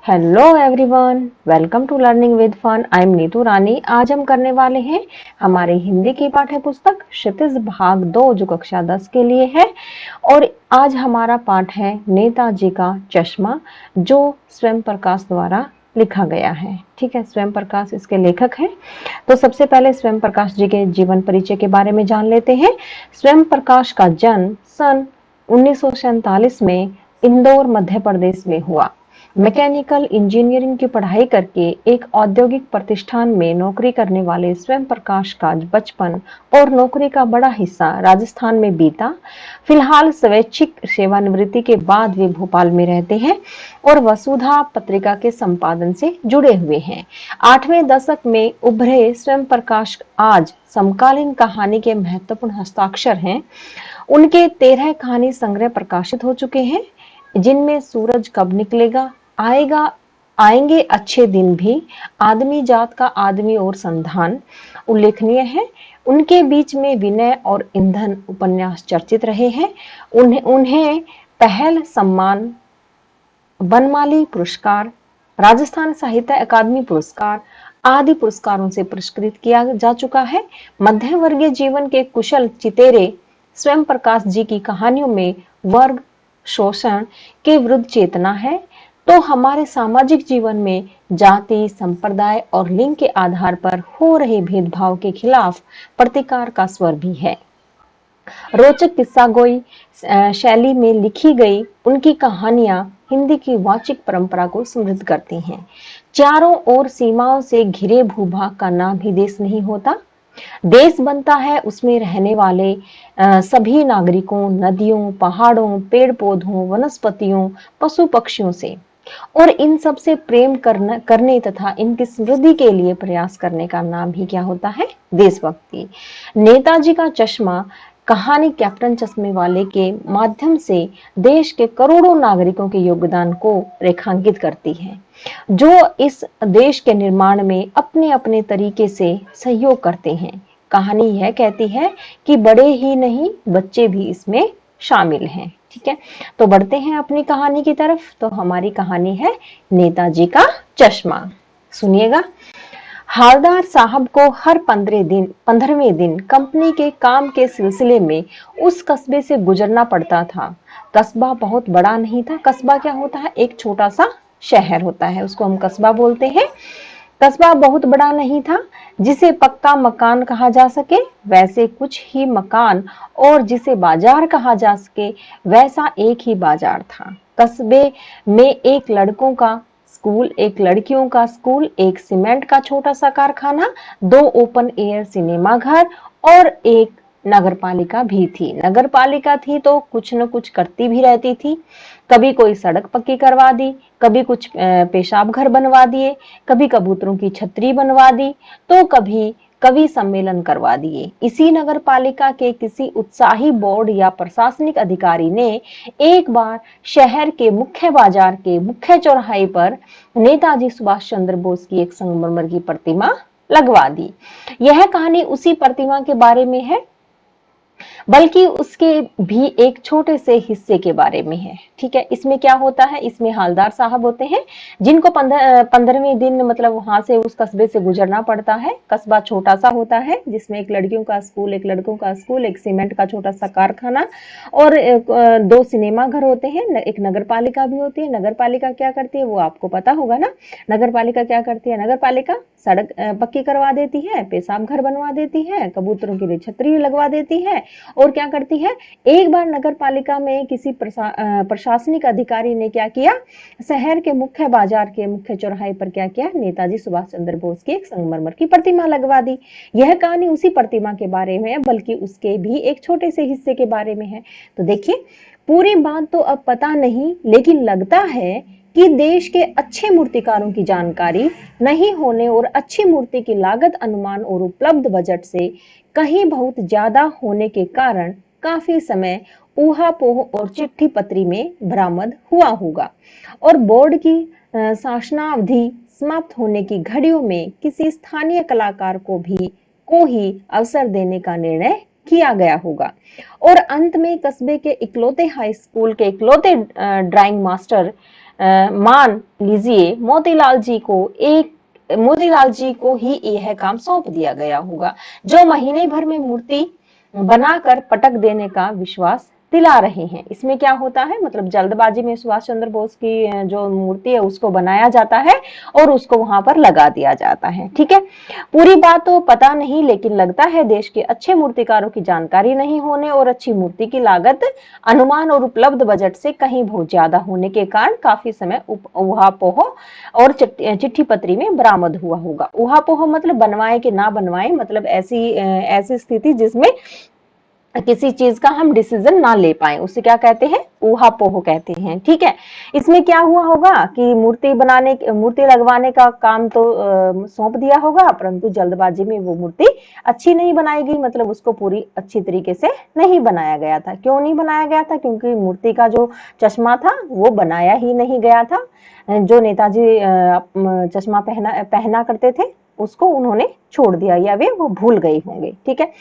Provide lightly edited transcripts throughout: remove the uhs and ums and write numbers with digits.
Hello everyone, welcome to learning with fun. I am Neetu Rani. आज हम करने वाले हैं हमारी हिंदी की पाठ्य पुस्तक क्षितिज भाग 2 जो कक्षा 10 के लिए है। और आज हमारा पाठ है नेताजी का चश्मा, जो स्वयं प्रकाश द्वारा लिखा गया है। ठीक है, स्वयं प्रकाश इसके लेखक हैं। तो सबसे पहले स्वयं प्रकाश जी के जीवन परिचय के बारे में जान लेते हैं। स्वयं प्रकाश का जन्म सन 1947 में इंदौर मध्य प्रदेश में हुआ। मैकेनिकल इंजीनियरिंग की पढ़ाई करके एक औद्योगिक प्रतिष्ठान में नौकरी करने वाले स्वयं प्रकाश का बचपन और नौकरी का बड़ा हिस्सा राजस्थान में बीता। फिलहाल स्वैच्छिक सेवानिवृत्ति के बाद वे भोपाल में रहते हैं और वसुधा पत्रिका के संपादन से जुड़े हुए हैं। 8वें दशक में उभरे स्वयं प्रकाश आज समकालीन कहानी के महत्वपूर्ण हस्ताक्षर हैं। उनके 13 कहानी संग्रह प्रकाशित हो चुके हैं, जिनमें सूरज कब निकलेगा, आएंगे अच्छे दिन भी, आदमी जात का आदमी और संधान उल्लेखनीय है। उनके बीच में विनय और ईंधन उपन्यास चर्चित रहे हैं। उन्हें पहल सम्मान, बनमाली पुरस्कार, राजस्थान साहित्य अकादमी पुरस्कार आदि पुरस्कारों से पुरस्कृत किया जा चुका है। मध्य वर्गीय जीवन के कुशल चितेरे स्वयं प्रकाश जी की कहानियों में वर्ग शोषण के विरुद्ध चेतना है, तो हमारे सामाजिक जीवन में जाति, संप्रदाय और लिंग के आधार पर हो रहे भेदभाव के खिलाफ प्रतिकार का स्वर भी है। रोचक किस्सागोई शैली में लिखी गई उनकी कहानियां हिंदी की वाचिक परंपरा को समृद्ध करती हैं। चारों ओर सीमाओं से घिरे भूभाग का नाम ही देश नहीं होता। देश बनता है उसमें रहने वाले सभी नागरिकों, नदियों, पहाड़ों, पेड़ पौधों, वनस्पतियों, पशु पक्षियों से, और इन सब से प्रेम करने तथा इनकी समृद्धि के लिए प्रयास करने का नाम ही क्या होता है? देशभक्ति। नेताजी का चश्मा कहानी कैप्टन चश्मे वाले के माध्यम से देश के करोड़ों नागरिकों के योगदान को रेखांकित करती है, जो इस देश के निर्माण में अपने अपने तरीके से सहयोग करते हैं। कहानी यह कहती है कि बड़े ही नहीं, बच्चे भी इसमें शामिल हैं। ठीक है, तो बढ़ते हैं अपनी कहानी की तरफ। तो हमारी कहानी है नेताजी का चश्मा। सुनिएगा। हालदार साहब को हर 15वें दिन कंपनी के काम के सिलसिले में उस कस्बे से गुजरना पड़ता था। कस्बा बहुत बड़ा नहीं था। कस्बा क्या होता है? एक छोटा सा शहर होता है, उसको हम कस्बा बोलते हैं। कस्बा बहुत बड़ा नहीं था जिसे पक्का मकान कहा जा सके, वैसे कुछ ही मकान, और जिसे बाजार कहा जा सके वैसा एक ही बाजार था। कस्बे में एक लड़कों का स्कूल, एक लड़कियों का स्कूल, एक सीमेंट का छोटा सा कारखाना, 2 ओपन एयर सिनेमा घर और एक नगरपालिका भी थी। नगरपालिका थी तो कुछ न कुछ करती भी रहती थी। कभी कोई सड़क पक्की करवा दी, कभी कुछ पेशाब घर बनवा दिए, कभी कबूतरों की छतरी बनवा दी, तो कभी कवि सम्मेलन करवा दिए। इसी नगरपालिका के किसी उत्साही बोर्ड या प्रशासनिक अधिकारी ने एक बार शहर के मुख्य बाजार के मुख्य चौराहे पर नेताजी सुभाष चंद्र बोस की एक संगमरमर की प्रतिमा लगवा दी। यह कहानी उसी प्रतिमा के बारे में है, बल्कि उसके भी एक छोटे से हिस्से के बारे में है। ठीक है, इसमें क्या होता है? इसमें हालदार साहब होते हैं जिनको 15वें दिन मतलब वहां से उस कस्बे से गुजरना पड़ता है। कस्बा छोटा सा होता है जिसमें एक लड़कियों का स्कूल, एक लड़कों का स्कूल, एक सीमेंट का छोटा सा कारखाना और 2 सिनेमा घर होते हैं। एक नगरपालिका भी होती है। नगरपालिका क्या करती है वो आपको पता होगा ना। नगरपालिका क्या करती है? नगरपालिका सड़क पक्की करवा देती है, पेशाब घर बनवा देती है, कबूतरों के लिए छतरी लगवा देती है, और क्या करती है? एक बार नगर पालिका में किसी प्रशासनिक अधिकारी ने क्या किया? शहर के मुख्य बाजार के मुख्य चौराहे पर क्या किया? नेताजी सुभाष चंद्र बोस की एक संगमरमर की प्रतिमा लगवा दी। यह कहानी उसी प्रतिमा के बारे में है, बल्कि उसके भी एक छोटे से हिस्से के बारे में है। तो देखिए, पूरी बात तो अब पता नहीं, लेकिन लगता है कि देश के अच्छे मूर्तिकारों की जानकारी नहीं होने और अच्छी मूर्ति की लागत अनुमान और उपलब्ध बजट से कहीं बहुत ज्यादा होने के कारण काफी समय ऊहापोह और चिट्ठी पत्री में बरामद हुआ होगा, और बोर्ड की शासनावधि समाप्त होने की घड़ियों में किसी स्थानीय कलाकार को ही अवसर देने का निर्णय किया गया होगा, और अंत में कस्बे के इकलौते हाई स्कूल के इकलौते ड्राइंग मास्टर मान लीजिए मोतीलाल जी को ही यह काम सौंप दिया गया होगा, जो महीने भर में मूर्ति बनाकर पटक देने का विश्वास दिला रहे हैं। इसमें क्या होता है, मतलब जल्दबाजी में सुभाष चंद्र बोस की जो मूर्ति है उसको बनाया जाता है और उसको वहां पर लगा दिया जाता है। ठीक है, पूरी बात तो पता नहीं, लेकिन लगता है देश के अच्छे मूर्तिकारों की जानकारी नहीं होने और अच्छी मूर्ति की लागत अनुमान और उपलब्ध बजट से कहीं बहुत ज्यादा होने के कारण काफी समय ऊहापोह और चिट्ठी पत्री में बरामद हुआ होगा। ऊहापोह मतलब बनवाए कि ना बनवाए, मतलब ऐसी स्थिति जिसमें किसी चीज का हम डिसीजन ना ले पाए, उसे क्या कहते हैं, ऊहापोह कहते हैं। ठीक है, इसमें क्या हुआ होगा कि मूर्ति लगवाने का काम तो सौंप दिया होगा, परंतु जल्दबाजी में वो मूर्ति अच्छी नहीं बनाई गई, मतलब उसको पूरी अच्छी तरीके से नहीं बनाया गया था। क्यों नहीं बनाया गया था? क्योंकि मूर्ति का जो चश्मा था वो बनाया ही नहीं गया था। जो नेताजी चश्मा पहना करते थे उसको उन्होंने छोड़ दिया, या वे वो भूल गए होंगे। ठीक है,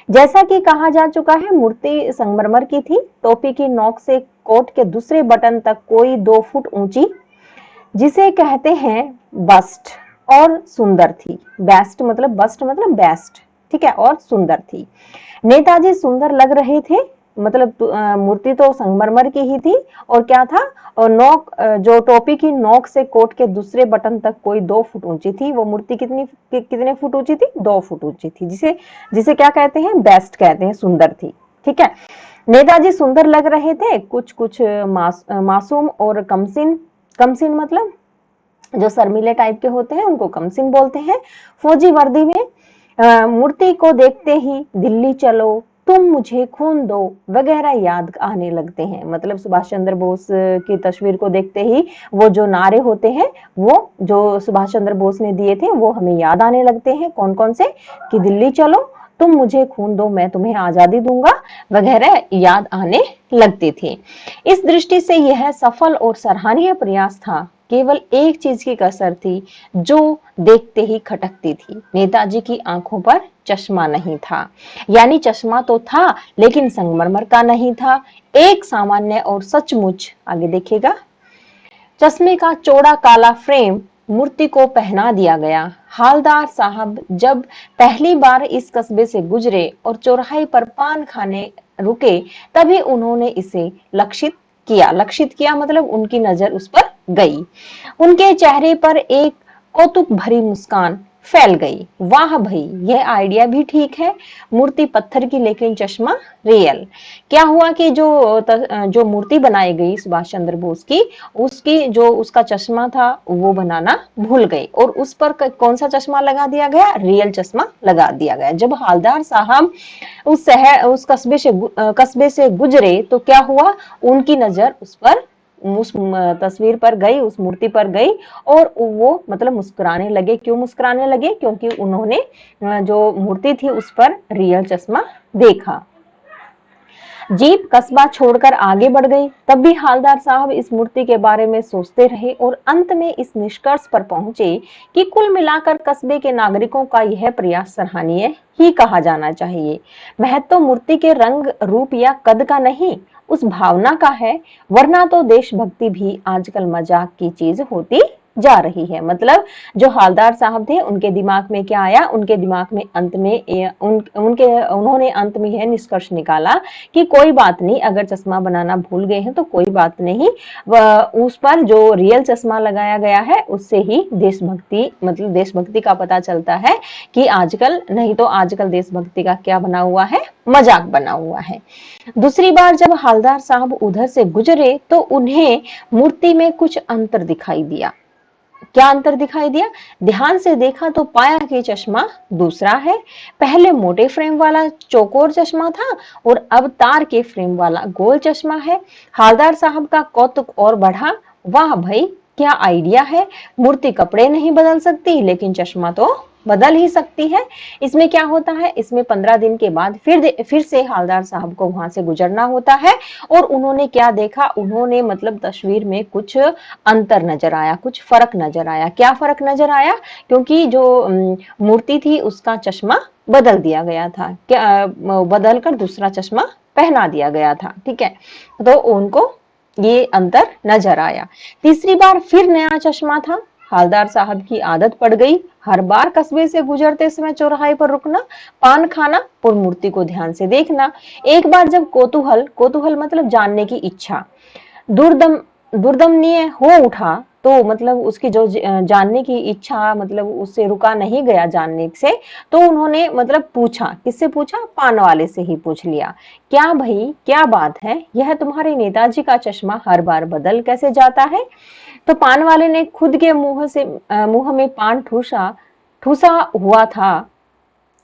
जैसा कि कहा जा चुका है, मूर्ति संगमरमर की थी। टोपी की नोक से कोट के दूसरे बटन तक कोई 2 फुट ऊंची, जिसे कहते हैं बस्ट, और सुंदर थी। बस्ट मतलब बेस्ट, ठीक है, और सुंदर थी। नेताजी सुंदर लग रहे थे, मतलब मूर्ति तो संगमरमर की ही थी, और क्या था, और जो टोपी की नोक से कोट के दूसरे बटन तक कोई 2 फुट ऊंची थी। वो मूर्ति कितने फुट ऊंची थी? 2 फुट ऊंची थी, जिसे क्या कहते हैं, बेस्ट कहते हैं, सुंदर थी। ठीक है, नेताजी सुंदर लग रहे थे, कुछ मासूम और कमसिन मतलब जो शर्मीले टाइप के होते हैं उनको कमसिन बोलते हैं। फौजी वर्दी में मूर्ति को देखते ही दिल्ली चलो, तुम मुझे खून दो वगैरह याद आने लगते हैं। मतलब सुभाष चंद्र बोस की तस्वीर को देखते ही वो जो नारे होते हैं, वो जो सुभाष चंद्र बोस ने दिए थे, वो हमें याद आने लगते हैं। कौन कौन से? कि दिल्ली चलो, तुम मुझे खून दो, मैं तुम्हें आजादी दूंगा, वगैरह याद आने लगते थे। इस दृष्टि से यह सफल और सराहनीय प्रयास था। केवल एक चीज की कसर थी, जो देखते ही खटकती थी। नेताजी की आंखों पर चश्मा नहीं था। यानी चश्मा तो था, लेकिन संगमरमर का नहीं था, एक सामान्य और सचमुच, आगे देखिएगा, चश्मे का चौड़ा काला फ्रेम मूर्ति को पहना दिया गया। हालदार साहब जब पहली बार इस कस्बे से गुजरे और चौराहे पर पान खाने रुके, तभी उन्होंने इसे लक्षित किया, मतलब उनकी नजर उस पर गई। उनके चेहरे पर एक कौतुक भरी मुस्कान फैल गई। वाह भाई, यह आइडिया भी ठीक है, मूर्ति पत्थर की लेकिन चश्मा रियल। क्या हुआ कि जो मूर्ति बनाई गई सुभाष चंद्र बोस की, उसका चश्मा था वो बनाना भूल गए, और उस पर कौन सा चश्मा लगा दिया गया? रियल चश्मा लगा दिया गया। जब हालदार साहब उस कस्बे से गुजरे तो क्या हुआ, उनकी नजर उस तस्वीर पर गई, उस मूर्ति पर गई, और वो मतलब मुस्कुराने लगे। क्यों मुस्कुराने लगे? क्योंकि उन्होंने जो मूर्ति थी उस पर रियल चश्मा देखा। जीप कस्बा छोड़कर आगे बढ़ गई। तब भी हालदार साहब इस मूर्ति के बारे में सोचते रहे और अंत में इस निष्कर्ष पर पहुंचे कि कुल मिलाकर कस्बे के नागरिकों का यह प्रयास सराहनीय ही कहा जाना चाहिए। महत्व मूर्ति के रंग, रूप या कद का नहीं, उस भावना का है, वरना तो देशभक्ति भी आजकल मजाक की चीज होती जा रही है। मतलब जो हालदार साहब थे, उनके दिमाग में क्या आया? उनके दिमाग में उन्होंने अंत में यह निष्कर्ष निकाला कि कोई बात नहीं, अगर चश्मा बनाना भूल गए हैं तो कोई बात नहीं, उस पर जो रियल चश्मा लगाया गया है उससे ही देशभक्ति का पता चलता है कि आजकल, नहीं तो आजकल देशभक्ति का क्या बना हुआ है? मजाक बना हुआ है। दूसरी बार जब हालदार साहब उधर से गुजरे तो उन्हें मूर्ति में कुछ अंतर दिखाई दिया। क्या अंतर दिखाई दिया? ध्यान से देखा तो पाया कि चश्मा दूसरा है। पहले मोटे फ्रेम वाला चौकोर चश्मा था और अब तार के फ्रेम वाला गोल चश्मा है। हालदार साहब का कौतुक और बढ़ा। वाह भाई, क्या आइडिया है! मूर्ति कपड़े नहीं बदल सकती, लेकिन चश्मा तो बदल ही सकती है। इसमें क्या होता है, इसमें 15 दिन के बाद फिर से हालदार साहब को वहां से गुजरना होता है, और उन्होंने क्या देखा? उन्होंने मतलब तस्वीर में कुछ अंतर नजर आया, कुछ फर्क नजर आया। क्या फर्क नजर आया? क्योंकि जो मूर्ति थी उसका चश्मा बदल दिया गया था, क्या बदल कर दूसरा चश्मा पहना दिया गया था। ठीक है, तो उनको ये अंतर नजर आया। तीसरी बार फिर नया चश्मा था। हवलदार साहब की आदत पड़ गई हर बार कस्बे से गुजरते समय चौराहे पर रुकना, पान खाना और मूर्ति को ध्यान से देखना। एक बार जब कौतूहल मतलब जानने की इच्छा दुर्दम दुर्दमनीय हो उठा, तो मतलब उसकी जो जानने की इच्छा मतलब उससे रुका नहीं गया जानने से, तो उन्होंने मतलब पूछा, किससे पूछा? पान वाले से ही पूछ लिया, क्या भाई क्या बात है, यह तुम्हारे नेताजी का चश्मा हर बार बदल कैसे जाता है? तो पान वाले ने खुद के मुंह में पान ठूसा हुआ था।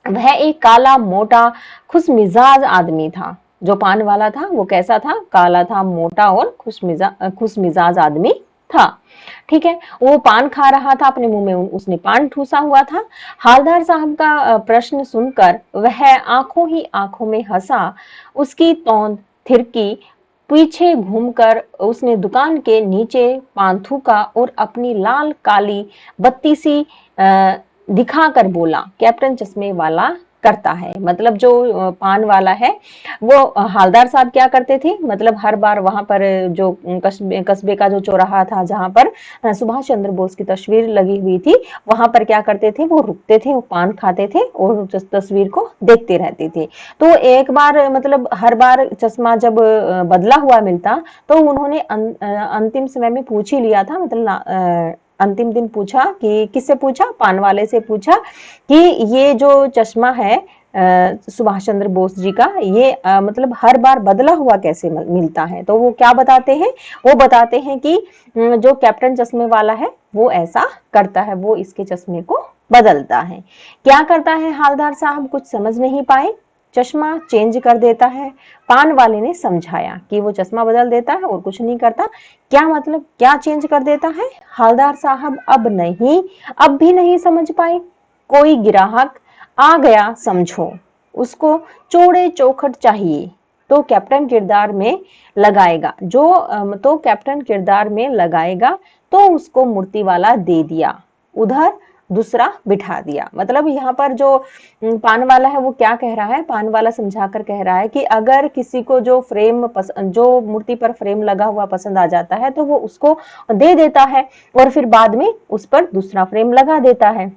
वह एक काला मोटा खुशमिजाज आदमी था। जो पान वाला था वो कैसा था? काला था, मोटा और खुशमिजाज आदमी था। ठीक है, वो पान खा रहा था, अपने मुंह में उसने पान ठूसा हुआ था। हवलदार साहब का प्रश्न सुनकर वह आंखों ही आंखों में हंसा। उसकी तोंद थिरकी, पीछे घूमकर उसने दुकान के नीचे पान थूका और अपनी लाल काली बत्ती सी दिखाकर बोला, कैप्टन चश्मे वाला करता है। मतलब जो पान वाला है वो हवलदार साहब क्या करते थे, मतलब हर बार वहां पर जो कस्बे का जो चौराहा था जहां पर सुभाष चंद्र बोस की तस्वीर लगी हुई थी, वहां पर क्या करते थे, वो रुकते थे, वो पान खाते थे और उस तस्वीर को देखते रहते थे। तो एक बार मतलब हर बार चश्मा जब बदला हुआ मिलता, तो उन्होंने अंतिम समय में पूछ ही लिया था, मतलब अंतिम दिन पूछा कि किससे पूछा? पान वाले से पूछा कि ये जो चश्मा है सुभाष चंद्र बोस जी का, ये मतलब हर बार बदला हुआ कैसे मिलता है? तो वो क्या बताते हैं? वो बताते हैं कि जो कैप्टन चश्मे वाला है वो ऐसा करता है, वो इसके चश्मे को बदलता है। क्या करता है हवलदार साहब? कुछ समझ नहीं पाए। चश्मा चेंज कर देता है। पान वाले ने समझाया कि वो चश्मा बदल देता है और कुछ नहीं करता। क्या मतलब क्या चेंज कर देता है? हवलदार साहब अब भी नहीं समझ पाए। कोई ग्राहक आ गया समझो, उसको चौड़े चौखट चाहिए, तो कैप्टन किरदार में लगाएगा, तो कैप्टन किरदार में लगाएगा, तो उसको मूर्ति वाला दे दिया, उधर दूसरा बिठा दिया। मतलब यहाँ पर जो पान वाला है वो क्या कह रहा है? पान वाला समझाकर कह रहा है कि अगर किसी को जो मूर्ति पर फ्रेम लगा हुआ पसंद आ जाता है तो वो उसको दे देता है और फिर बाद में उस पर दूसरा फ्रेम लगा देता है।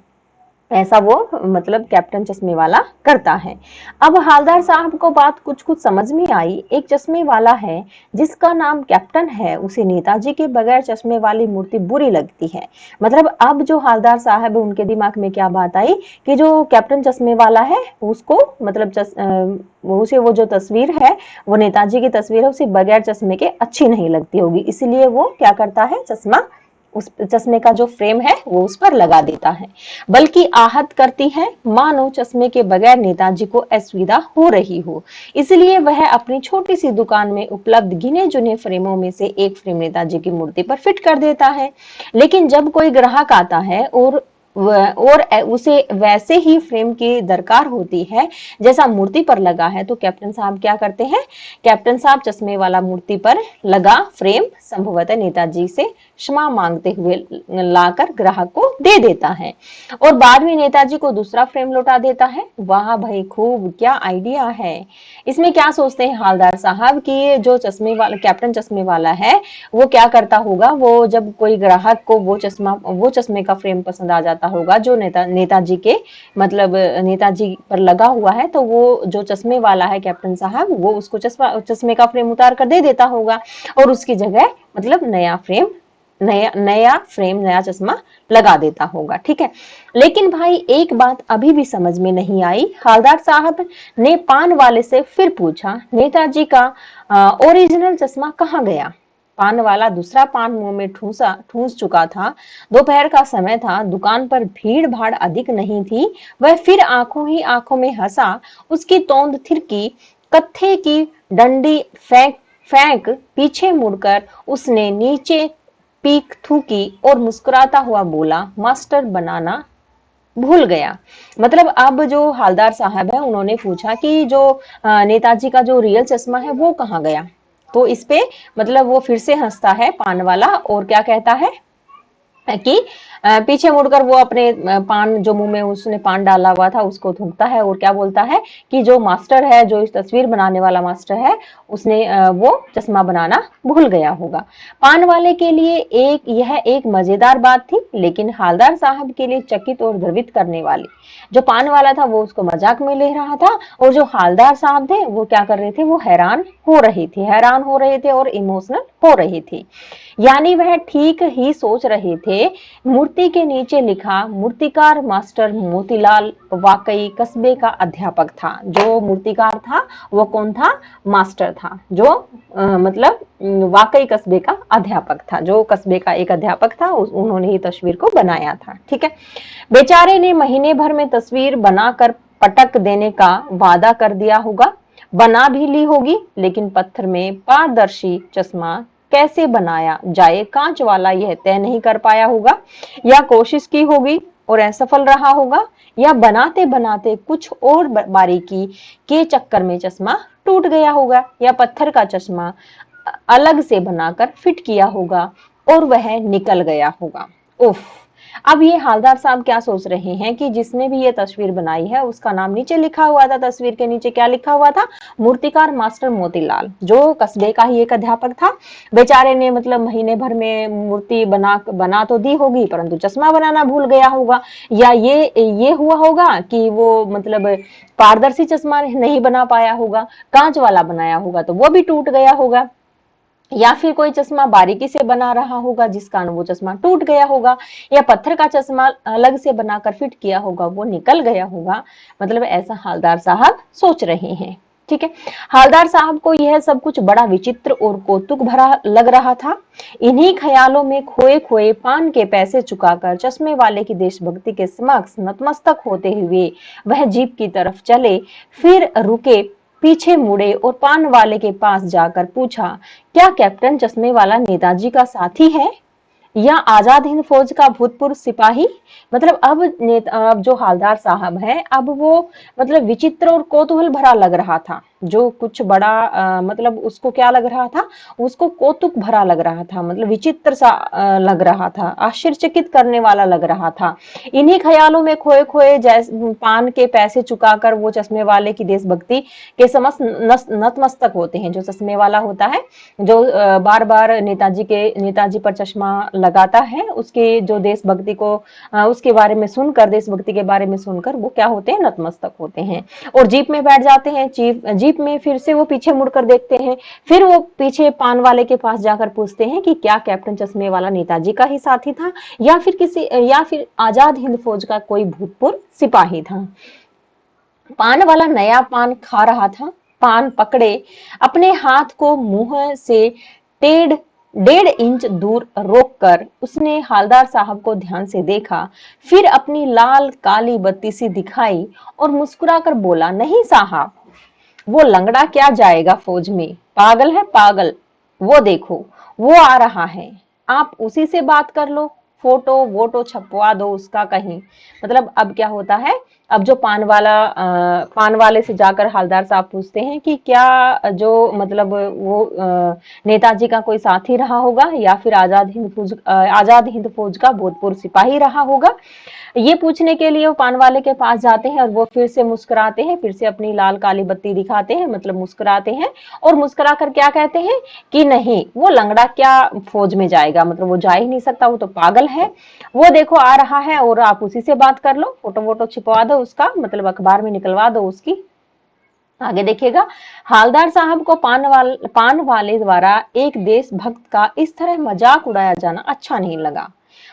ऐसा वो मतलब कैप्टन चश्मे वाला करता है। अब हवलदार साहब को बात कुछ कुछ समझ में आई। एक चश्मे वाला है जिसका नाम कैप्टन है, उसे नेताजी के बगैर चश्मे वाली मूर्ति बुरी लगती है। मतलब अब जो हवलदार साहब है उनके दिमाग में क्या बात आई कि जो कैप्टन चश्मे वाला है उसको मतलब उसे वो जो तस्वीर है, वो नेताजी की तस्वीर है, उसे बगैर चश्मे के अच्छी नहीं लगती होगी, इसलिए वो क्या करता है, उस चश्मे का जो फ्रेम है वो उस पर लगा देता है। बल्कि आहत करती है, मानो चश्मे के बगैर नेताजी को असुविधा हो रही हो। इसलिए वह अपनी छोटी सी दुकान में उपलब्ध गिने चुने फ्रेमों में से एक फ्रेम नेताजी की मूर्ति पर फिट कर देता है। लेकिन जब कोई ग्राहक आता है और उसे वैसे ही फ्रेम की दरकार होती है जैसा मूर्ति पर लगा है, तो कैप्टन साहब क्या करते हैं? कैप्टन साहब चश्मे वाला मूर्ति पर लगा फ्रेम संभवतः नेताजी से क्षमा मांगते हुए लाकर ग्राहक को दे देता है और बाद में नेताजी को दूसरा फ्रेम लौटा देता है। वाह भाई, खूब, क्या आइडिया है। इसमें क्या सोचते हैं हवलदार साहब कि जो कैप्टन चश्मे वाला है वो क्या करता होगा? वो जब कोई ग्राहक को वो चश्मे का फ्रेम पसंद आ जाता होगा जो नेताजी के मतलब नेताजी पर लगा हुआ है, तो वो जो चश्मे वाला है कैप्टन साहब, वो उसको चश्मे का फ्रेम उतार कर दे देता होगा और उसकी जगह मतलब नया चश्मा लगा देता होगा। ठीक है, लेकिन भाई एक बात अभी भी समझ में नहीं आई। हवलदार साहब ने पान वाले से फिर पूछा, नेताजी का ओरिजिनल चश्मा कहाँ गया? पान वाला दूसरा पान मुंह में ठूस चुका था। दोपहर का समय था, दुकान पर भीड़ भाड़ अधिक नहीं थी। वह फिर आंखों ही आंखों में हंसा। उसकी तोंद थिरकी, कत्थे की डंडी फेंक पीछे मुड़कर उसने नीचे पीक थूकी और मुस्कुराता हुआ बोला, मास्टर बनाना भूल गया। मतलब अब जो हवलदार साहब है उन्होंने पूछा कि जो नेताजी का जो रियल चश्मा है वो कहाँ गया? तो इस पे मतलब वो फिर से हंसता है पान वाला और क्या कहता है कि पीछे मुड़कर वो अपने पान, जो मुंह में उसने पान डाला हुआ था, उसको थूकता है और क्या बोलता है कि जो मास्टर है, जो इस तस्वीर बनाने वाला मास्टर है, उसने वो चश्मा बनाना भूल गया होगा। पान वाले के लिए यह एक मजेदार बात थी, लेकिन हालदार साहब के लिए चकित और द्रवित करने वाली। जो पान वाला था वो उसको मजाक में ले रहा था, और जो हालदार साहब थे वो क्या कर रहे थे, वो हैरान हो रहे थे और इमोशनल हो रहे थे। यानी वह ठीक ही सोच रहे थे। मूर्ति के नीचे लिखा, मूर्तिकार मास्टर मोतीलाल वाकई कस्बे का अध्यापक था। जो मूर्तिकार था वो कौन था? मास्टर था, जो मतलब वाकई कस्बे का अध्यापक था, जो कस्बे का एक अध्यापक था, उन्होंने ही तस्वीर को बनाया था। ठीक है। बेचारे ने महीने भर में तस्वीर बनाकर पटक देने का वादा कर दिया होगा, बना भी ली होगी, लेकिन पत्थर में पारदर्शी चश्मा कैसे बनाया जाए कांच वाला यह तय नहीं कर पाया होगा, या कोशिश की होगी और असफल रहा होगा, या बनाते बनाते कुछ और बारीकी के चक्कर में चश्मा टूट गया होगा, या पत्थर का चश्मा अलग से बनाकर फिट किया होगा और वह निकल गया होगा। उफ। अब ये हालदार साहब क्या सोच रहे हैं कि जिसने भी ये तस्वीर बनाई है उसका नाम नीचे लिखा हुआ था, तस्वीर के नीचे क्या लिखा हुआ था? मूर्तिकार मास्टर मोतीलाल, जो कस्बे का ही एक अध्यापक था। बेचारे ने मतलब महीने भर में मूर्ति बना तो दी होगी, परंतु चश्मा बनाना भूल गया होगा, या ये हुआ होगा कि वो मतलब पारदर्शी चश्मा नहीं बना पाया होगा, कांच वाला बनाया होगा तो वो भी टूट गया होगा, या फिर कोई चश्मा बारीकी से बना रहा होगा जिस कारण वो चश्मा टूट गया होगा, या पत्थर का चश्मा अलग से बनाकर फिट किया होगा, वो निकल गया होगा। मतलब ऐसा हालदार साहब सोच रहे हैं। ठीक है। हालदार साहब को यह सब कुछ बड़ा विचित्र और कौतुक भरा लग रहा था। इन्हीं ख्यालों में खोए खोए पान के पैसे चुकाकर चश्मे वाले की देशभक्ति के समक्ष नतमस्तक होते हुए वह जीप की तरफ चले, फिर रुके, पीछे मुड़े और पान वाले के पास जाकर पूछा, क्या कैप्टन चश्मे वाला नेताजी का साथी है या आजाद हिंद फौज का भूतपूर्व सिपाही? मतलब अब जो हालदार साहब है, अब वो मतलब विचित्र और कौतूहल भरा लग रहा था। जो कुछ बड़ा मतलब उसको क्या लग रहा था? उसको कौतुक भरा लग रहा था, मतलब विचित्र सा लग रहा था, आश्चर्यचकित करने वाला लग रहा था। इन्हीं ख्यालों में खोए खोए जैसे पान के पैसे चुकाकर वो चश्मे वाले की देशभक्ति के समस्त नतमस्तक होते हैं। जो चश्मे वाला होता है, जो बार बार नेताजी पर चश्मा लगाता है, उसके जो देशभक्ति को उसके बारे में सुनकर, देशभक्ति के बारे में सुनकर वो क्या होते हैं? नतमस्तक होते हैं और जीप में बैठ जाते हैं। जीप में फिर से वो पीछे मुड़कर देखते हैं, फिर वो पीछे पान वाले के पास जाकर पूछते हैं कि क्या कैप्टन चश्मे वाला नेताजी का ही साथी था या फिर आजाद हिंद फौज का कोई भूतपूर्व सिपाही था। पान वाला नया पान खा रहा था। पान पकड़े अपने हाथ को मुंह से 1.5 इंच दूर रोककर उसने हालदार साहब को ध्यान से देखा, फिर अपनी लाल काली बत्ती सी दिखाई और मुस्कुराकर बोला, नहीं साहब, वो लंगड़ा क्या जाएगा फौज में, पागल है पागल, वो देखो वो आ रहा है, आप उसी से बात कर लो, फोटो वोटो छपवा दो उसका कहीं। मतलब अब क्या होता है, अब जो पान वाले से जाकर हालदार साहब पूछते हैं कि क्या जो मतलब वो नेताजी का कोई साथी रहा होगा या फिर आजाद हिंद फौज का भूतपूर्व सिपाही रहा होगा। ये पूछने के लिए वो पान वाले के पास जाते हैं और वो फिर से मुस्कुराते हैं, फिर से अपनी लाल काली बत्ती दिखाते हैं, मतलब मुस्कुराते हैं और मुस्कुरा कर क्या कहते हैं कि नहीं, वो लंगड़ा क्या फौज में जाएगा, मतलब वो जा ही नहीं सकता, वो तो पागल है, वो देखो आ रहा है और आप उसी से बात कर लो, फोटो वोटो छिपवा दो उसका, मतलब अखबार में निकलवा दो उसकी। आगे देखिएगा, हालदार साहब को पान वाले द्वारा एक देशभक्त का इस तरह मजाक उड़ाया जाना अच्छा नहीं लगा।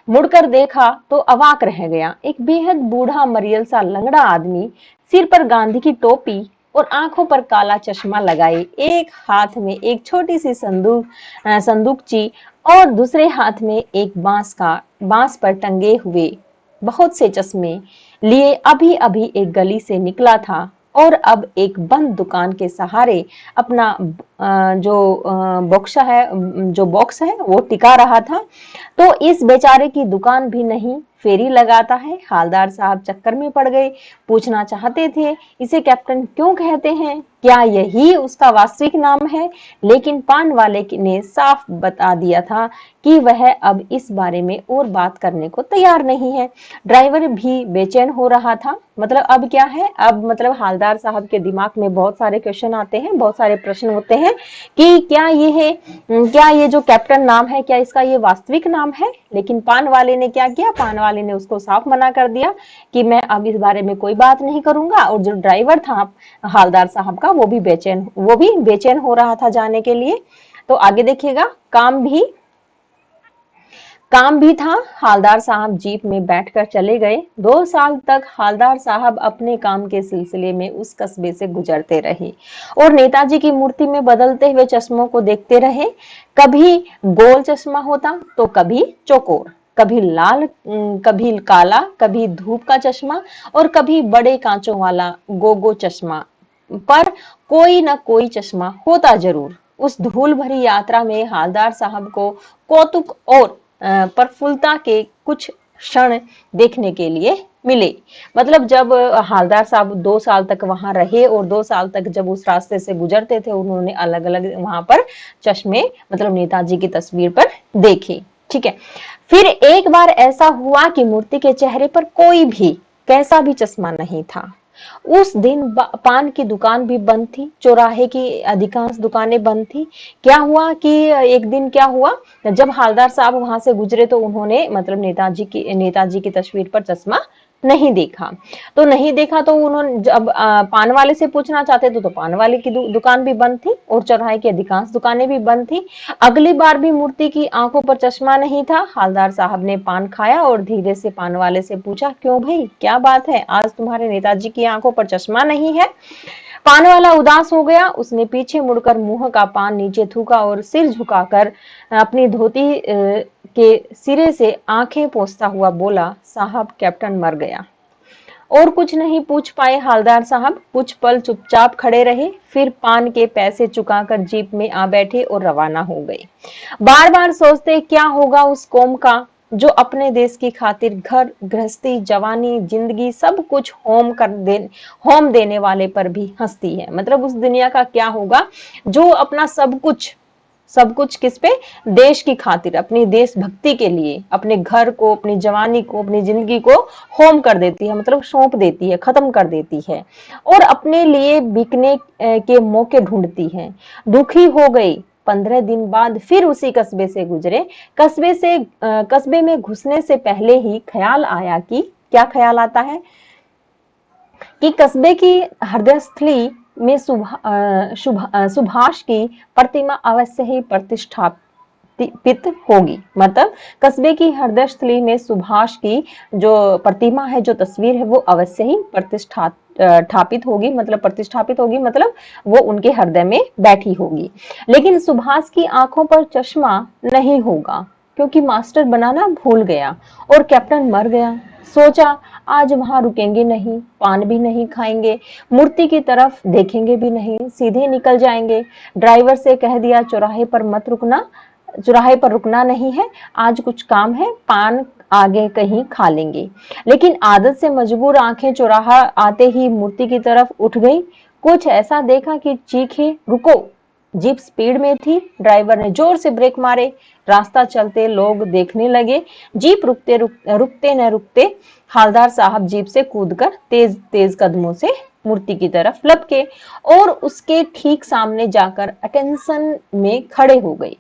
मुड़कर देखा तो अवाक रह गया। एक बेहद बूढ़ा मरियल सा लंगड़ा आदमी, सिर पर गांधी की टोपी और आंखों पर काला चश्मा लगाए, एक हाथ में एक छोटी सी संदूकची और दूसरे हाथ में एक बांस पर टंगे हुए बहुत से चश्मे लिए अभी अभी एक गली से निकला था और अब एक बंद दुकान के सहारे अपना जो बॉक्स है वो टिका रहा था। तो इस बेचारे की दुकान भी नहीं, फेरी लगाता है। हालदार साहब चक्कर में पड़ गए, पूछना चाहते थे इसे कैप्टन क्यों कहते हैं, क्या यही उसका वास्तविक नाम है, लेकिन पान वाले ने साफ बता दिया था कि वह अब इस बारे में और बात करने को तैयार नहीं है। ड्राइवर भी बेचैन हो रहा था। मतलब अब क्या है, अब मतलब हालदार साहब के दिमाग में बहुत सारे क्वेश्चन आते हैं, बहुत सारे प्रश्न होते हैं कि क्या ये है, क्या ये जो कैप्टन नाम है क्या इसका ये वास्तविक नाम है। लेकिन पान वाले ने क्या किया, पान वाले ने उसको साफ मना कर दिया कि मैं अब इस बारे में कोई बात नहीं करूंगा। और जो ड्राइवर था हालदार साहब का वो भी बेचैन हो रहा था जाने के लिए। तो आगे देखिएगा, काम भी था। हालदार साहब जीप में बैठकर चले गए। 2 साल तक हालदार साहब अपने काम के सिलसिले में उस कस्बे से गुजरते रहे और नेताजी की मूर्ति में बदलते हुए चश्मों को देखते रहे। कभी गोल चश्मा होता तो कभी चौकोर, कभी लाल, कभी काला, कभी धूप का चश्मा और कभी बड़े कांचों वाला गोगो चश्मा, पर कोई न कोई चश्मा होता जरूर। उस धूल भरी यात्रा में हालदार साहब को कौतुक और प्रफुल्लता के कुछ क्षण देखने के लिए मिले। मतलब जब हालदार साहब 2 साल तक वहां रहे और 2 साल तक जब उस रास्ते से गुजरते थे, उन्होंने अलग अलग वहां पर चश्मे मतलब नेताजी की तस्वीर पर देखे। ठीक है, फिर एक बार ऐसा हुआ कि मूर्ति के चेहरे पर कोई भी कैसा भी चश्मा नहीं था। उस दिन पान की दुकान भी बंद थी, चौराहे की अधिकांश दुकानें बंद थी। क्या हुआ कि एक दिन क्या हुआ, जब हालदार साहब वहां से गुजरे तो उन्होंने मतलब नेताजी की तस्वीर पर चश्मा नहीं देखा। तो उन्होंने जब पान वाले से पूछना चाहते थे तो पान वाले की दुकान भी बंद थी और चौराहे की अधिकांश दुकानें भी बंद थी। अगली बार भी मूर्ति की आंखों पर चश्मा नहीं था। हालदार साहब ने पान खाया और धीरे से पान वाले से पूछा, क्यों भाई, क्या बात है, आज तुम्हारे नेताजी की आंखों पर चश्मा नहीं है। पान वाला उदास हो गया। उसने पीछे मुड़कर मुंह का पान नीचे थूका और सिर झुकाकर अपनी धोती के सिरे से आंखें पोंछता हुआ बोला, साहब कैप्टन मर गया। और कुछ नहीं पूछ पाए हालदार साहब, कुछ पल चुपचाप खड़े रहे, फिर पान के पैसे चुकाकर जीप में आ बैठे और रवाना हो गए। बार बार सोचते क्या होगा उस कौम का जो अपने देश की खातिर घर गृहस्थी, जवानी, जिंदगी सब कुछ होम देने वाले पर भी हंसती है। मतलब उस दुनिया का क्या होगा जो अपना सब कुछ किस पे, देश की खातिर, अपनी देशभक्ति के लिए अपने घर को, अपनी जवानी को, अपनी जिंदगी को होम कर देती है, मतलब सौंप देती है, खत्म कर देती है और अपने लिए बिकने के मौके ढूंढती है। दुखी हो गई। 15 दिन बाद फिर उसी कस्बे से गुजरे। कस्बे में घुसने से पहले ही ख्याल आया कि, क्या ख्याल आता है कि कस्बे की हृदयस्थली में सुभाष की प्रतिमा अवश्य ही प्रतिष्ठापित होगी। मतलब कस्बे की हृदयस्थली में सुभाष की जो प्रतिमा है, जो तस्वीर है, वो अवश्य ही प्रतिष्ठापित होगी, मतलब वो उनके हृदय में बैठी होगी। लेकिन सुभाष की आंखों पर चश्मा नहीं होगा क्योंकि मास्टर बनाना भूल गया और कैप्टन मर गया। सोचा आज वहां रुकेंगे नहीं, पान भी नहीं खाएंगे, मूर्ति की तरफ देखेंगे भी नहीं, सीधे निकल जाएंगे। ड्राइवर से कह दिया चौराहे पर रुकना नहीं है, आज कुछ काम है, पान आगे कहीं खा लेंगे। लेकिन आदत से मजबूर आंखें चौराहा आते ही मूर्ति की तरफ उठ गई। कुछ ऐसा देखा कि चीखे, रुको। जीप स्पीड में थी। ड्राइवर ने जोर से ब्रेक मारे। रास्ता चलते लोग देखने लगे। जीप रुकते न रुकते हालदार साहब जीप से कूदकर तेज तेज कदमों से मूर्ति की तरफ लपके और उसके ठीक सामने जाकर अटेंशन में खड़े हो गए।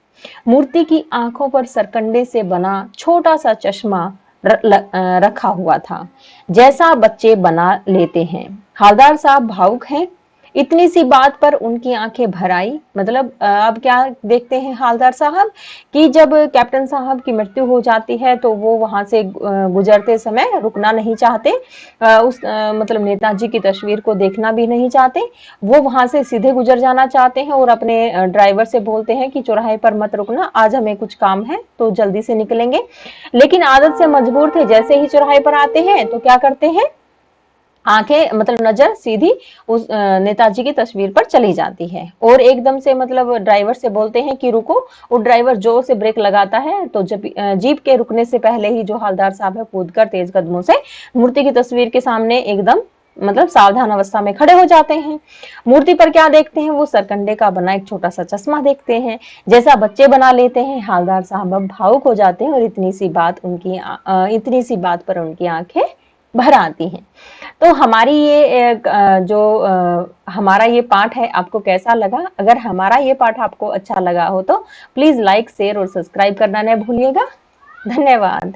मूर्ति की आंखों पर सरकंडे से बना छोटा सा चश्मा रखा हुआ था, जैसा बच्चे बना लेते हैं। हालदार साहब भावुक हैं। इतनी सी बात पर उनकी आंखें भर आई। मतलब अब क्या देखते हैं हालदार साहब कि जब कैप्टन साहब की मृत्यु हो जाती है तो वो वहां से गुजरते समय रुकना नहीं चाहते, मतलब नेताजी की तस्वीर को देखना भी नहीं चाहते, वो वहां से सीधे गुजर जाना चाहते हैं और अपने ड्राइवर से बोलते हैं कि चौराहे पर मत रुकना, आज हमें कुछ काम है तो जल्दी से निकलेंगे। लेकिन आदत से मजबूर थे, जैसे ही चौराहे पर आते हैं तो क्या करते हैं, आंखें मतलब नजर सीधी उस नेताजी की तस्वीर पर चली जाती है और एकदम से मतलब ड्राइवर से बोलते हैं कि रुको। वो ड्राइवर जोर से ब्रेक लगाता है तो जब जीप के रुकने से पहले ही जो हवलदार साहब है कूदकर तेज कदमों से मूर्ति की तस्वीर के सामने एकदम मतलब सावधान अवस्था में खड़े हो जाते हैं। मूर्ति पर क्या देखते हैं, वो सरकंडे का बना एक छोटा सा चश्मा देखते हैं, जैसा बच्चे बना लेते हैं। हवलदार साहब अब भावुक हो जाते हैं और इतनी सी बात पर उनकी आंखें भर आती हैं। तो हमारी ये हमारा ये पाठ है, आपको कैसा लगा? अगर हमारा ये पाठ आपको अच्छा लगा हो तो प्लीज लाइक, शेयर और सब्सक्राइब करना न भूलिएगा। धन्यवाद।